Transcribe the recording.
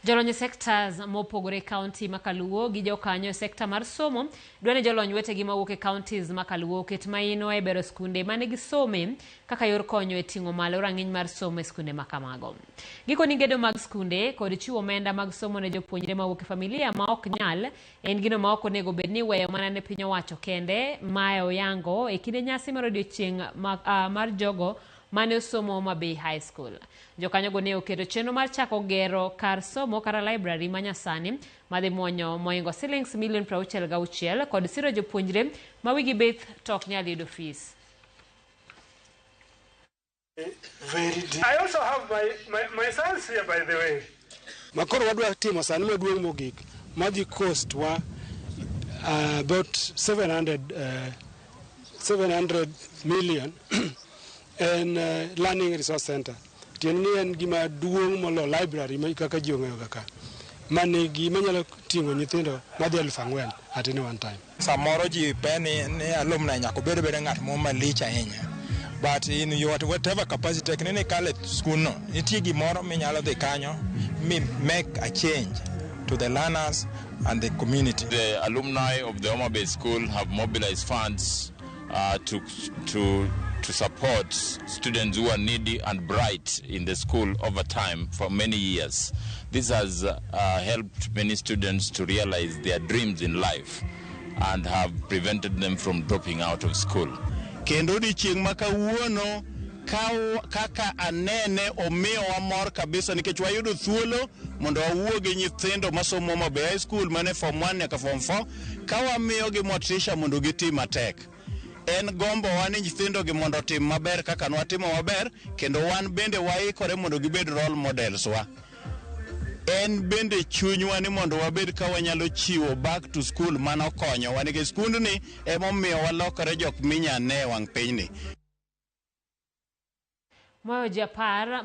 Jolony sectors mopogore county makaluo gi jokanyo sekta mar somo dwane jolony wetegi mawuok e counties makaluo oket maino e bero skunde mane gisome kaka yor konyo e ting'o malo rang'iny mar somo e skunde makamago. Gikoni gedo mag skunde kod chiwo omenda mag somo ne jopuonjre mawuok e familia ma ok nyal en gino ma ok onego bed ni weyo mana ne piny owacho kende ma oyango e kinde nyasi mar odiochieng' mar jogo mane osomo Homa Bay High School. Jokanyo go ne oketo chenro mar chako gero kar somo kara library manyasani madhi muonyo moingo shillings milion 66 kod siro jopuonjre ma wigi bith to ok nyal yudo fees. I also have my sons here, by the way. Makoro wadwa timo sani maduong' mogik madhi cost wa about 700 million and learning resource center. Tieni en gima duong' molo library ma kaka ji ong'eyo kaka manigi manyalo ting'o nyithindo madhi 4,000 at any one time. Samoro ji pe ni alumni nyako bedo ng'at mo malich ahinya. But in your whatever capacity teknini kale school no nitie gimoro minyalo dhi kanyo make a change to the learners and the community. The alumni of the Homa Bay School have mobilized funds to support students who are needy and bright in the school over time for many years. This has helped many students to realize their dreams in life and have prevented them from dropping out of school. Kendo di chieng' makawuono kaka anene omiyo wa mor kabisa nikech wayudo thuolo mondo wawuo gi nyithindo masomo Homa Bay High School mane form 1 nyaka form 4 ka wamiyo gi motisha mondo gitim matek. En gombo wa ni nyithindo gi mondo tim maber kaka nwatimo maber kendo wan bende waikore mondo gibed role models wa. En bende chunywa ni mondo wabed ka wanyalo chiwo back to school mano konyo wa nikech skundni emomiyo walokore jok minyane wang' pinyni. Moyo Japar